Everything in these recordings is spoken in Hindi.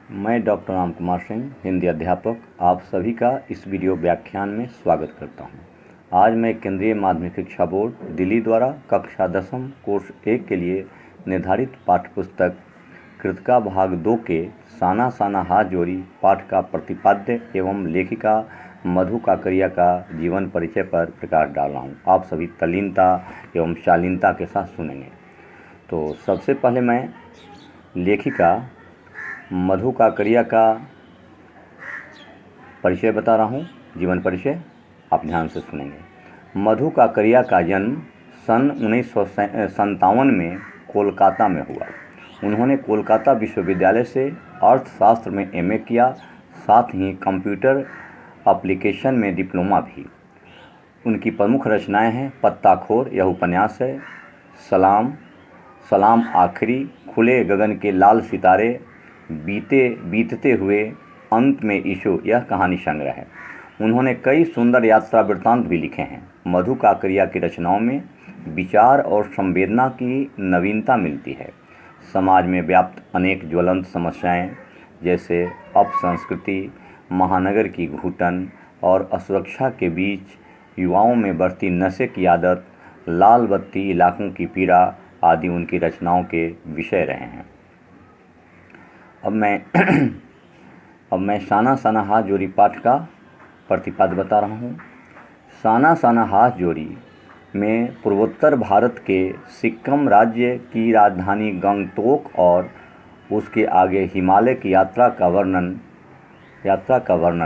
मैं डॉक्टर राम कुमार सिंह, हिंदी अध्यापक, आप सभी का इस वीडियो व्याख्यान में स्वागत करता हूं। आज मैं केंद्रीय माध्यमिक शिक्षा बोर्ड दिल्ली द्वारा कक्षा 10वीं कोर्स 1 के लिए निर्धारित पाठ्यपुस्तक कृतिका भाग 2 के साना साना हाथ जोड़ी पाठ का प्रतिपाद्य एवं लेखिका मधु काकड़िया का जीवन परिचय पर प्रकाश डाल रहा हूँ। आप सभी तल्लीनता एवं शालीनता के साथ सुनेंगे। तो सबसे पहले मैं लेखिका मधु काकड़िया का परिचय बता रहा हूँ, जीवन परिचय आप ध्यान से सुनेंगे। मधु काकड़िया का जन्म सन 1957 में कोलकाता में हुआ। उन्होंने कोलकाता विश्वविद्यालय से अर्थशास्त्र में एमए किया, साथ ही कंप्यूटर एप्लीकेशन में डिप्लोमा भी। उनकी प्रमुख रचनाएं हैं पत्ताखोर, यह उपन्यास है, सलाम आखिरी, खुले गगन के लाल सितारे, बीतते हुए अंत में ईशो, यह कहानी संग्रह है। उन्होंने कई सुंदर यात्रा वृत्तांत भी लिखे हैं। मधु काकड़िया की रचनाओं में विचार और संवेदना की नवीनता मिलती है। समाज में व्याप्त अनेक ज्वलंत समस्याएं जैसे अपसंस्कृति, महानगर की घुटन और असुरक्षा के बीच युवाओं में बढ़ती नशे की आदत, लाल बत्ती इलाकों की पीड़ा आदि उनकी रचनाओं के विषय रहे हैं। अब मैं साना साना हाथ जोड़ी पाठ का प्रतिपाद्य बता रहा हूँ। साना साना हाथ जोड़ी में पूर्वोत्तर भारत के सिक्किम राज्य की राजधानी गंगटोक और उसके आगे हिमालय की यात्रा का वर्णन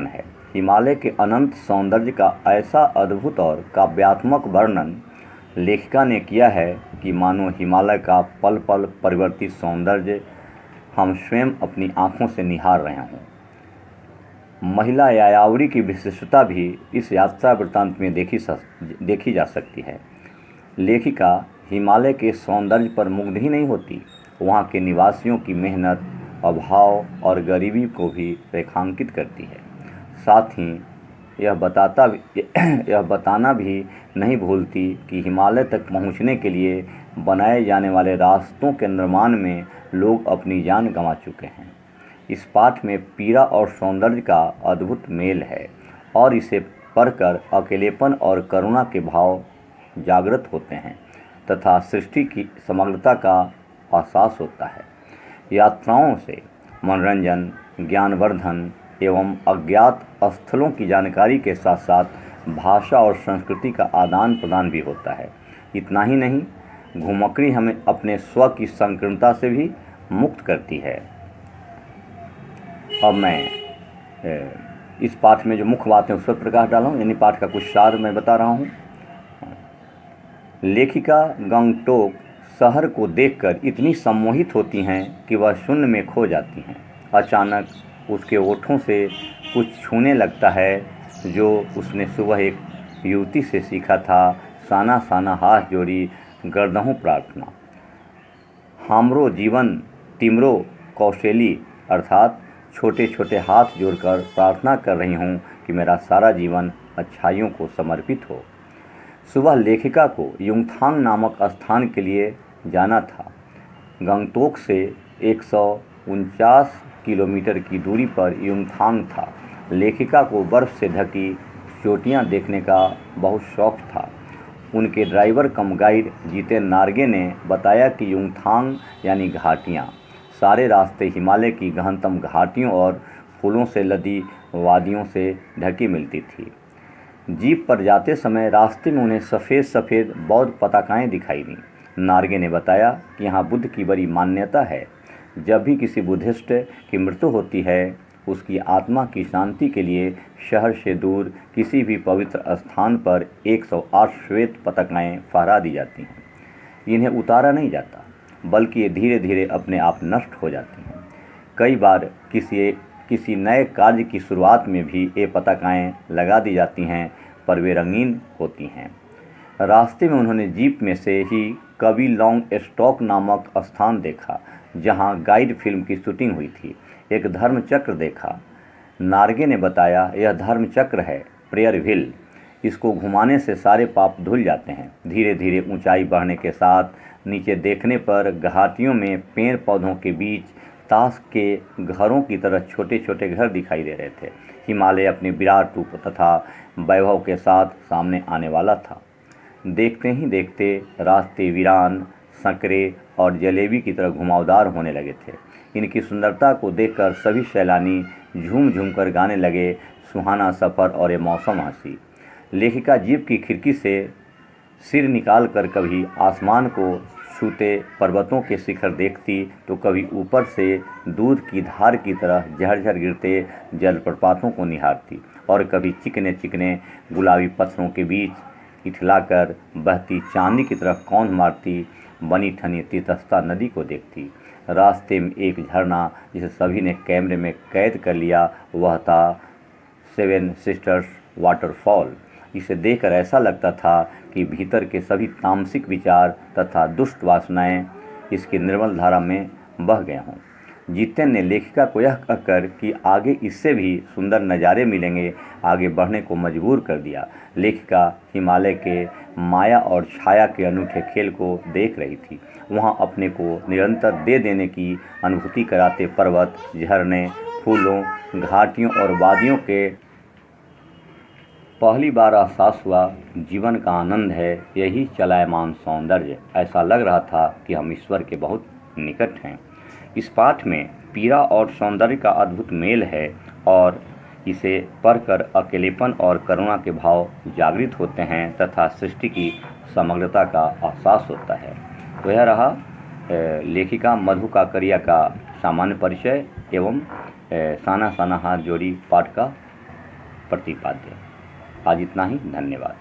है। हिमालय के अनंत सौंदर्य का ऐसा अद्भुत और काव्यात्मक वर्णन लेखिका ने किया है कि मानो हिमालय का पल पल परिवर्तित सौंदर्य हम स्वयं अपनी आँखों से निहार रहे हों। महिला यायावरी की विशिष्टता भी इस यात्रा वृत्तांत में देखी जा सकती है। लेखिका हिमालय के सौंदर्य पर मुग्ध ही नहीं होती, वहाँ के निवासियों की मेहनत, अभाव और गरीबी को भी रेखांकित करती है। साथ ही यह बताना भी नहीं भूलती कि हिमालय तक पहुँचने के लिए बनाए जाने वाले रास्तों के निर्माण में लोग अपनी जान गंवा चुके हैं। इस पाठ में पीड़ा और सौंदर्य का अद्भुत मेल है और इसे पढ़कर अकेलेपन और करुणा के भाव जागृत होते हैं तथा सृष्टि की समग्रता का एहसास होता है। यात्राओं से मनोरंजन, ज्ञानवर्धन एवं अज्ञात स्थलों की जानकारी के साथ साथ भाषा और संस्कृति का आदान प्रदान भी होता है। इतना ही नहीं, घुमक्कड़ी हमें अपने स्व की संकीर्णता से भी मुक्त करती है। अब मैं इस पाठ में जो मुख्य बातें उस पर प्रकाश डाला हूँ, यानी पाठ का कुछ सार मैं बता रहा हूँ। लेखिका गंगटोक शहर को देखकर इतनी सम्मोहित होती हैं कि वह शून्य में खो जाती हैं। अचानक उसके ओठों से कुछ छूने लगता है जो उसने सुबह एक युवती से सीखा था। साना साना हाथ जोड़ी गर्दहूँ प्रार्थना, हामरो जीवन तिमरो कौशली, अर्थात छोटे छोटे हाथ जोड़कर प्रार्थना कर रही हूँ कि मेरा सारा जीवन अच्छाइयों को समर्पित हो। सुबह लेखिका को युमथांग नामक स्थान के लिए जाना था। गंगटोक से 149 किलोमीटर की दूरी पर युमथांग था। लेखिका को बर्फ़ से ढकी चोटियाँ देखने का बहुत शौक़ था। उनके ड्राइवर कम गाइड जितेन नार्गे ने बताया कि युमथांग यानी घाटियाँ सारे रास्ते हिमालय की गहनतम घाटियों और फूलों से लदी वादियों से ढकी मिलती थी। जीप पर जाते समय रास्ते में उन्हें सफ़ेद बौद्ध पताकाएँ दिखाई दीं। नार्गे ने बताया कि यहाँ बुद्ध की बड़ी मान्यता है। जब भी किसी बुद्धिस्ट की मृत्यु होती है, उसकी आत्मा की शांति के लिए शहर से दूर किसी भी पवित्र स्थान पर 108 श्वेत पताकाएँ फहरा दी जाती हैं। इन्हें उतारा नहीं जाता, बल्कि ये धीरे धीरे अपने आप नष्ट हो जाती हैं। कई बार किसी नए कार्य की शुरुआत में भी ये पताकाएँ लगा दी जाती हैं, पर वे रंगीन होती हैं। रास्ते में उन्होंने जीप में से ही कवि लॉन्ग स्टॉक नामक स्थान देखा, जहां गाइड फिल्म की शूटिंग हुई थी। एक धर्म चक्र देखा। नार्गे ने बताया, यह धर्म चक्र है, प्रेयर व्हील। इसको घुमाने से सारे पाप धुल जाते हैं। धीरे धीरे ऊंचाई बढ़ने के साथ नीचे देखने पर घाटियों में पेड़ पौधों के बीच ताश के घरों की तरह छोटे छोटे घर दिखाई दे रहे थे। हिमालय अपने विराट रूप तथा वैभव के साथ सामने आने वाला था। देखते ही देखते रास्ते वीरान, संकरे और जलेबी की तरह घुमावदार होने लगे थे। इनकी सुंदरता को देखकर सभी सैलानी झूम झूम कर गाने लगे, सुहाना सफ़र और ये मौसम हंसी। लेखिका जीप की खिड़की से सिर निकाल कर कभी आसमान को छूते पर्वतों के शिखर देखती तो कभी ऊपर से दूध की धार की तरह झरझर गिरते जलप्रपातों को निहारती और कभी चिकने चिकने गुलाबी पत्थरों के बीच इठलाकर बहती चांदी की तरह कौंध मारती बनी ठनी तीतस्ता नदी को देखती। रास्ते में एक झरना जिसे सभी ने कैमरे में कैद कर लिया, वह था 7 सिस्टर्स वाटरफॉल। इसे देखकर ऐसा लगता था कि भीतर के सभी तामसिक विचार तथा दुष्ट वासनाएं इसकी निर्मल धारा में बह गए हों। जितेन ने लेखिका को यह कहकर कि आगे इससे भी सुंदर नज़ारे मिलेंगे, आगे बढ़ने को मजबूर कर दिया। लेखिका हिमालय के माया और छाया के अनूठे खेल को देख रही थी। वहाँ अपने को निरंतर दे देने की अनुभूति कराते पर्वत, झरने, फूलों, घाटियों और वादियों के पहली बार एहसास हुआ जीवन का आनंद है यही चलायमान सौंदर्य। ऐसा लग रहा था कि हम ईश्वर के बहुत निकट हैं। इस पाठ में पीड़ा और सौंदर्य का अद्भुत मेल है और इसे पढ़कर अकेलेपन और करुणा के भाव जागृत होते हैं तथा सृष्टि की समग्रता का एहसास होता है। तो यह रहा लेखिका मधु काकरिया का सामान्य परिचय एवं साना साना हाथ जोड़ी पाठ का प्रतिपाद्य। आज इतना ही, धन्यवाद।